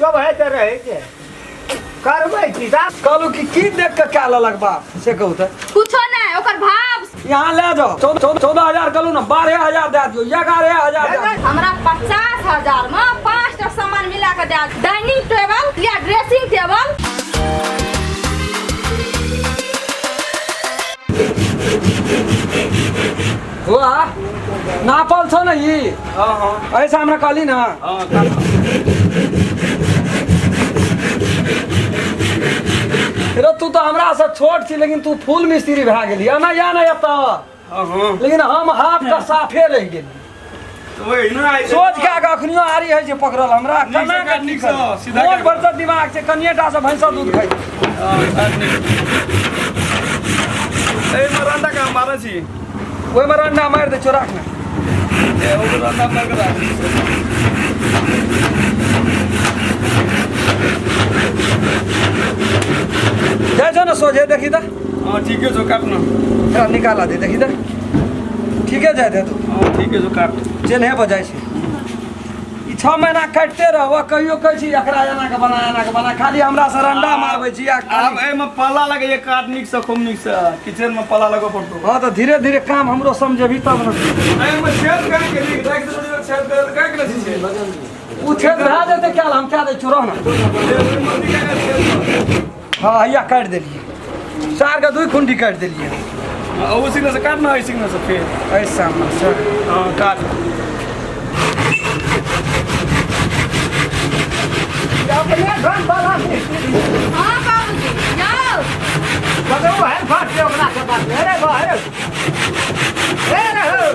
चुप है तो रहे के करबै की दाम कहलू की देख के क्या ललक बाप से कहू तो कुछो नहीं ओकर भाव यहाँ ले जाओ 14,000 कहलू ना 12,000 दे दियो 11,000 दे दियो हमरा 50,000 में 5टा सामान मिला के दे डाइनिंग टेबल या ड्रेसिंग टेबल हुआ नापल छो ना ये ऐसा हमरा कहली ना रे तू तो हमरा से छोट छी लेकिन तू फुल मिस्त्री भए गेली ना या ना एत लेकिन हम हाथ का साफे रह गेली सोच के अखनियो आरी है जे पकड़ल हमरा कना के निकल मोट बरसत दिमाग से कनिएटा से भैंसा दूध खाई ए मरंडा का मारे छी ओइ में रंडा मार दे चोरा के ए ओ रंडा मार के राख जाय छो ना सोझे देखी त हां ठीक है जो काट ना निकाला दे देखी त ठीक है जाय दे तू हां ठीक है जो काट जेल है बजाय छै ई 6 महीना काटते रहबो कहियो कहै छी एकरा एना के बना खाली हमरा से रंडा मारबै छी अब ए में पल्ला लगे ये काट निक से खूब निक से किचन में पल्ला लगो पड़तो हां तो धीरे धीरे काम हमरो समझेबी तब न ए में छेद कर के निक देख दे छेद कर के के छी ऊ छेद भए जेते क्या हम क्या दे छोरो ना हां हैया काट देलिए सार के दुई खुंडी काट देलिए ओ सिग्नल से काटना है सिग्नल से फिर ऐसा सर हां काट अपने घर वाला मिस्त्री हां बाबूजी जाओ बगो है फाट के ओकरा के बात अरे बाहर ए रहो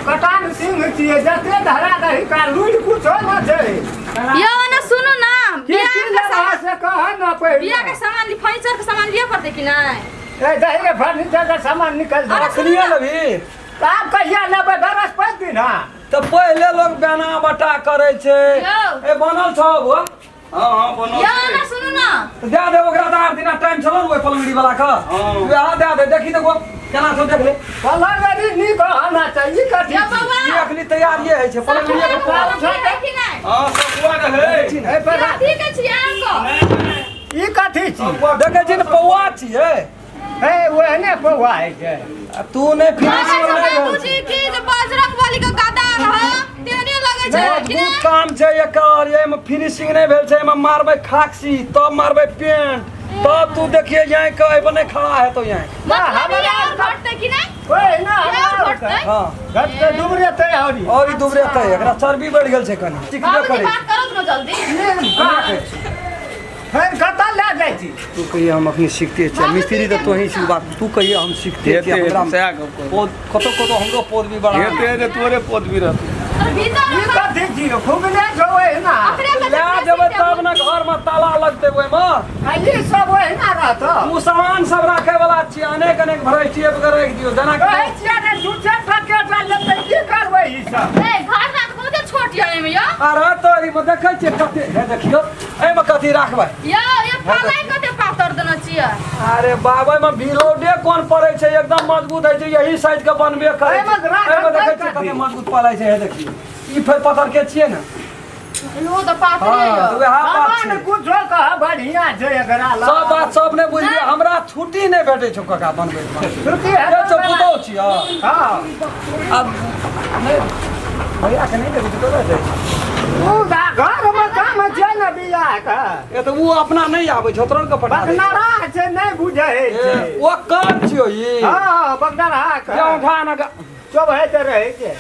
कटान सिंह छिए जते धरा दही का लूट कुछ न छै यो ना सुनो ना बिया से कह न पड़े बिया के सामान फर्नीचर के सामान लिया पड़ते कि नहीं ए दही के फर्नीचर का सामान निकल जा रखलिए लभी आप कहिया लेबै बरस 5 दिन हां तो पहले लोग बेना बटा करे छे ए बनल छ वो हां हां बनो यो ना सुनो ना दे दे ओकरा त 8 दिन टाइम छलो ओइ पलंगड़ी वाला का हां दे दे देखी देखो केना छो देख ले पलंगड़ी नी कहना चाहिए कथि या बाबा ये अखनी तैयार ये है छे पलंगड़ी के पलंग है कि नहीं हां सब हुआ रहे ए पर ठीक है छी आंको ई कथि छी देखे छी न पौआ छिए ए ओहने पौआ है के तू ने फिनिशिंग नहीं बाबूजी की जो बजरंग बली का गादा रहा तेरे लगे छै कि बहुत काम छै एकर ये में फिनिशिंग नहीं भेल छै में मारबै खाक्सी तब मारबै पेंट तब तू देखिए यहां के बने खड़ा है तो यहां मतलब ये और घटते कि नहीं ओए ना घटते हां घट के दुबरे ते हरी और ई दुबरे तय एकरा चर्बी बढ़ गेल छै कनी चिकने बाबूजी करे बात करो न जल्दी फिर कता ले जाय छी तू कहिए हम अखनी सीखते छ मिस्त्री तो ही सी बात तू कहिए हम सीखते छ हमरा पोद कतो हमरो पोद भी बढ़ा ये तोरे पोद भी रहत भीतर ई कथि छी खूब ले जो है ना ले देबै तब न घर में ताला लगते ओइ में आ ई सब है ना रहत उ सामान सब राखे वाला छी अनेक वैरायटी वगैरह रख दियो जना कहै छियै ने झूठे ठके लेबै की करबै ई सब ए घर ना बहुत छोट है में यो अरे तोरी में देखै छियै कते हे देखियो ए में कथि राखबै यो ये पालाई कते पातर देना छियै अरे बाबा में बिलोडे कोन पड़े छै एकदम मजबूत है छै यही साइज के बनबे करे एमे राखल एमे देखै छियै कथी? कते मजबूत पड़ै छै हे देखियो ई फेर पत्थर के छियै ना लो तो पातर है हां यो तो वह बात भगवान छै कुछो कह बढ़िया छै एकरा ला सब बात सब ने बुझलिए हमरा छुट्टी नहीं भेटै छै कका बनबै में छुट्टी है ये सब पुतौ छी हां अब नहीं भैया के नहीं देबै तो दे तू गा घर में काम छै न बियाह का ये तो वो अपना नहीं आबै छै तोरन के पटा दे बकनारा छै नहीं बुझे छै वो काम छियो ई हां बकनारा का ये उठा ना चुप है तो रहे के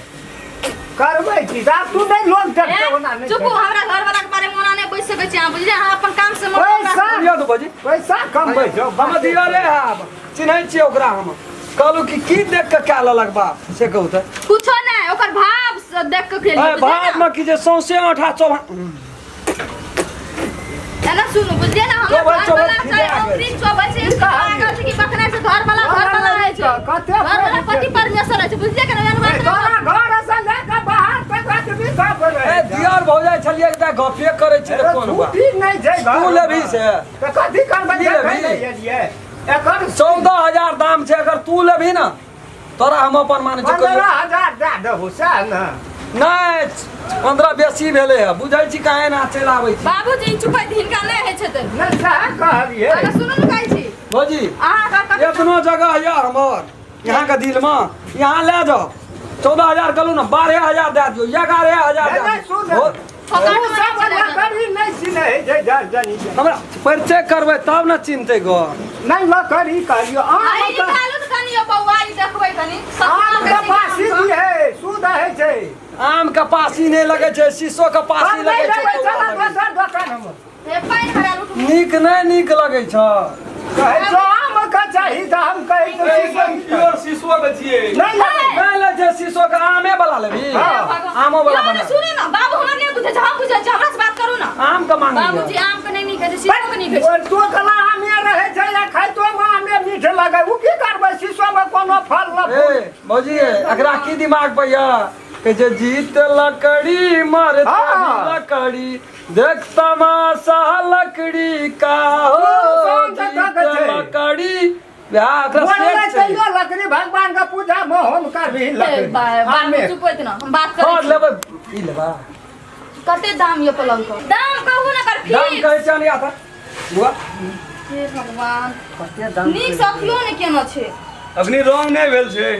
करबै की आप तू नहीं लोग करते होना नहीं चुप हमरा घर वाला के बारे में ओना नहीं बैस सकै छी हम बुझलिए हम अपन काम से पैसा लिया दो बाजी पैसा कम बैठो हम दिया रे आब चिन्है छियै ओकरा हम कहलू की देख के क्या ललक बाप से कहू त कुछो नहीं ओकर भाव से देख के खेली ए भात में की जे सौसे आठा चोभा एना सुनु बुझलिए ना हम चोभा, घर चोभा, वाला खिजा चाहे गेल। औरी चोभा से इसका लागल छै कि बकरा से घर वाला है छै कते घर वाला पति परमेश्वर है छै बुझलिए कि ना तोरा घर से लेके बाहर तक आदमी सब ए दियार भौजाई छलिए एकटा गपे करे छै त कोन बा छुट्टी नहीं छै घर तू लेभी से तो कथी करबै की लेभी? नहीं एलिए एकर 14000 दाम छै अगर तू लेभी ना तोरा हम अपन माने छै 15,000 दे दहु सएह ने नहीं 15 बेसी भेले है बुझै छी काहे ना चलि आबै छी बाबूजी चुप हिनका नहीं है छते नहीं सह कहलिए अरे सुनो न कहै छी भौजी अहाँ का एतनो जगह है हमर यहाँ के दिल में यहाँ ले जाओ 14,000 कहलू ना 12,000 दे दियो 11,000 दे नहीं सुन दियो तू सब लकड़ी नहीं चिन्हे जे जानी हमरा परिचय करबै तब न चिन्हतै गो नहीं लकड़ी कहलियो आई निकालू त कनियो बौआ ई देखबै कनी आम के पासी है सुध है छै आम के पासी नहीं लगे छै शीशो के पासी लगे छै चला दोसर दुकान हम हे पाइन भरा लुट नीक नहीं नीक लगे छ कहे जो आम का चाहिए त हम कहे तो प्योर शीशो बेचिए नहीं नहीं ले छै शीशो के आमे वाला लेबी आमो वाला बना सुनो न बाबू हमरा नहीं बुझे हम बुझे हमरा से बात करू न आम का मांगी बाबूजी आम के नहीं नीक है शीशो के नीक है और तो कला आमे रहे छै या खाइ तो आमे मीठ लगे उ की करबै शीशो में कोनो फल न ए भौजी एकरा की दिमाग पे या के जे जीत लकड़ी मर लकड़ी देख तमाशा लकड़ी का हो जीत लकड़ी लकड़ी भगवान का पूजा में हम करबी बाबू चुप होइत न हम बात करै छी लेबै ई लेबा कते दाम ये पलंग को दाम कहू न कर दाम फिर कहै छै नहीं आता बुआ हे भगवान कते दाम नीक सखियो ने केना छै अखनी रंग नहीं भेल छै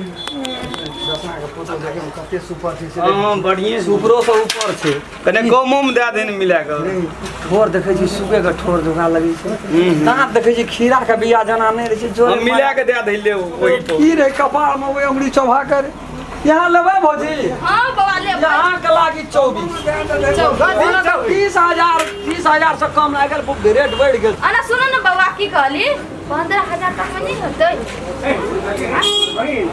दसना के फोटो देखे में कते सुपर छै हां बढ़िया सुपरो से ऊपर छै कने कमो में दे देन मिला के ठोर देखै छी सुबह के ठोर जोगा लगै छै दांत देखै छी खीरा के बिया जना नहीं रहे छै जो हम मिला के दे दैले ओही तो की रे कपाल में वो अंगुली चौभा कर यहाँ लेबै भौजी हां बवा ले यहाँ के लागी 24 30,000 से कम ना गेल रेट बढ़ गेल अना सुनो न बवा की कहली 15,000 तक में नहीं होतै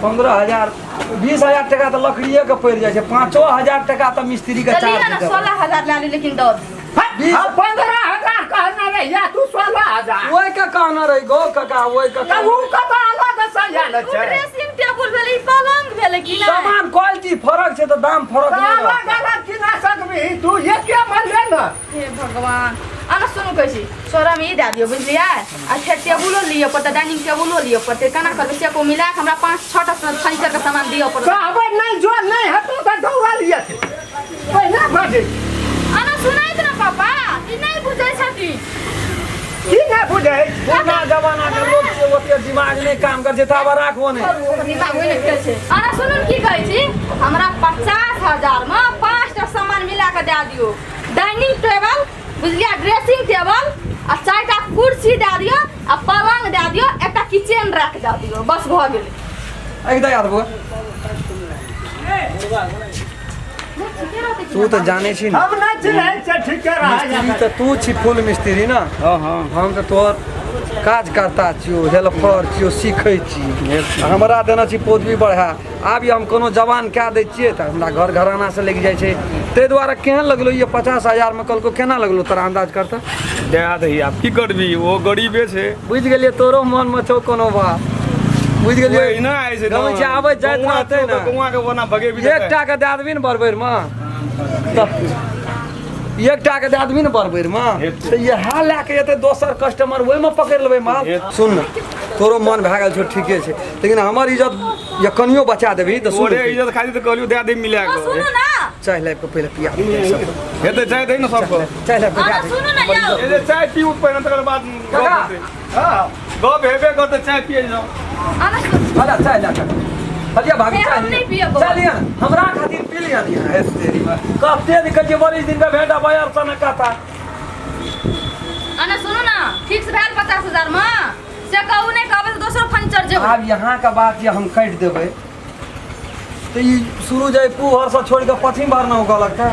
15,000 20,000 टका तो लकड़िए के पड़ जाए 5,000 टका तो मिस्त्री के चलिए चार्ज ना 16,000 ला ली लेकिन दो 15,000 कहना रे या तू 16,000 ओए का कहना रही गो काका ओए का तब उ कत अलग सयाल छै ड्रेसिंग टेबल भेलै पलंग भेलै कि ना सामान क्वालिटी फरक छै तो दाम फरक नहीं अलग रहत अलग किना सकबी तू एके मन ले न हे भगवान अना सुनु कैसी सोरा में ई दे दियो बुझलियै आ फिर टेबुलो लियो पड़तै डाइनिंग टेबुलो लियो पड़तै केना करबै से को मिला के हमरा 5-6 टा फर्नीचर के सामान दियो पड़तै कहबै नहीं जो नहीं हतो त दौड़ा लिया छै पहिने बाजे अना सुनाइत ना पापा ई नहीं बुझै छथि की नहीं बुझै पुराना जमाना के लोग के ओते दिमाग नहीं काम कर छै तब राखबो नहीं दिमाग में लिखल छै अना सुनु की कहै छी हमरा 50,000 में 5 टा सामान मिला के दे दियो डाइनिंग टेबल बुझलिया ड्रेसिंग टेबल आ 4 टा कुर्सी दे दियो आ पलंग दे दियो एकटा किचन रैक दे दियो बस भ गेलै एकदम याद बुआ तू तो जाने छी ना हम नहीं चिन्है छै ठीक मिस्त्री रहा तो तू छी फुल मिस्त्री ना हां हां हम तो तोर काज करता छियो हेल्पर छियो सीखै छी हमरा देना छी पदवी बढ़ा आब हम कोनो जवान कए दै छियै तऽ हमरा घर घराना से लग जाइ छै ताहि दुआरे केहन लगलो ये 50,000 में कल को केना लगलो तोरा अंदाज करता दे दही आप की करबी वो गरीबे छै बुझ गेलियै तोरो मन में छौ कोनो बात बुझ गेलियै ओइ ना आइ छै गाँव छै आबै जाइत रहतै ना गौवा के बना भगे भी एकटा के दे देबी ने बरबैर में एकटा के दे देबी ने बरबैर में तऽ इएह लए के एतै दोसर कस्टमर ओहि में पकड़ि लेबै माल सुन न तोरो मन भए गेल छौ ठीके छै लेकिन हमर इज्जत या कनियो बचा देबी तऽ सुन ओरे इज्जत खाली तऽ कहलियो दे दे मिला के सुनु ना चाय लाइब के पहिले पिया हेतै चाय दे न सबको चाय लाइब के अना पिया सुनु ना यौ ए जे चाय पीऊ पहिने तकर बाद काका। हां गप हेबे करते चाय पिए जाओ अना सुनु हला चाय ला के हलिया भाभी ए, चाय हम नहीं पियब। चाय लिया हमरा खातिर पी लिया नहीं है तेरी कते निकल जे 40 दिन का भेटा बाजार से न कहता अना सुनु ना फिक्स भेल 50,000 में से कहू नहीं कहबै तऽ दोसर फर्नीचर जेबै अब यहाँ का बात ये हम काट देबै तो ये शुरू जाए पुहर से छोड़ के पश्चिम बार न होगा लगता है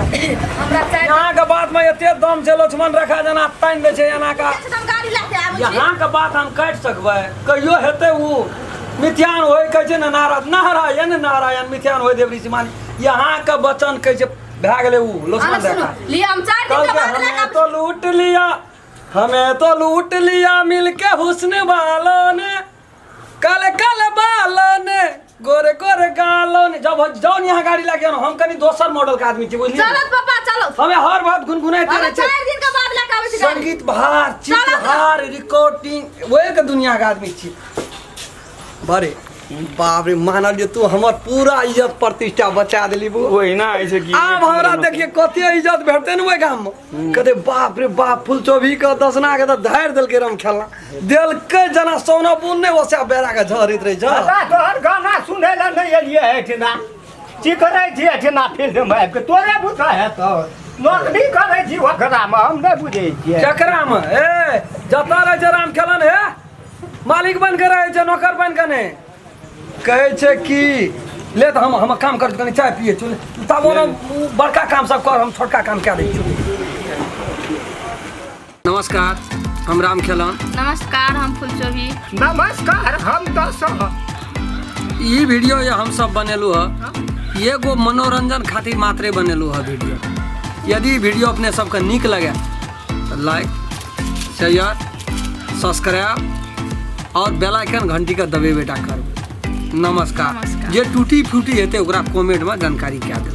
हमरा चाय यहाँ के बात में एते दम छै लक्ष्मण रेखा जना तान दे छै यहाँ का हम गाड़ी लाके आबै छी यहाँ के बात हम काट सकबै कहियो हेतै उ मिथ्यान होय कहै छै न नारायण नारायण मिथ्यान होय देवरी सिमानी यहाँ के वचन कहै छै भए गेलै उ लक्ष्मण अना सुनु रेखा लिया हम 4 कल दिन के के बाद हमें लाके तो लूट लिया हमें तो लूट लिया मिलके हुस्न वालों ने काले काले बालों ने गोरे गोरे गालों ने जब जौन यहाँ गाड़ी लागे हम कनी दोसर मॉडल के आदमी छी बुझलिए चलो पापा चलो हमें हर बात गुनगुनाते हम रहे 4 दिन के बाद लाके आबै छी गाड़ी संगीत बहार चलो। चित्रहार रिकॉर्डिंग वो एक दुनिया के आदमी छी बड़े बाप रे मानलिए तू हमर पूरा इज्जत प्रतिष्ठा बचा देली बू। वही ना ऐसे की आब हमरा देखिए कते इज्जत भेटते न ओइ गाम में। कहते बाप रे बाप फुलचोभी के दसना के त धारि देलकै रम खेलना देलकै जना सोना बुन ने ओसा बेरा के झरित रहे छ। तोहर गाना सुनै ला नहीं एलिए एठिना की करै छी एठिना फील्ड में आबि के तोरे बुझा है तो नौकरी करै छी ओकरा में हम नहीं बुझै छियै। केकरा में ए जता रहे छ राम खेलन हे मालिक बन के रहे छ नौकर बन के ने कहै छै कि ले तो हम काम कर कनी चाय पिए चल तब वो बड़का काम सब कर हम छोटका काम क्या दै छी। नमस्कार हम राम खेलन। नमस्कार हम फुलचोभी। नमस्कार हम दस ई वीडियो ये हम सब बनेलू है एगो मनोरंजन खातिर मात्रे बनेलू है वीडियो। यदि वीडियो अपने सबके नीक लगे तो लाइक शेयर सब्सक्राइब और बेल आइकन घंटी का दबेबेटा करबे। नमस्कार। जे टूटी फूटी हेते ओकरा कमेंट में जानकारी क्या दे।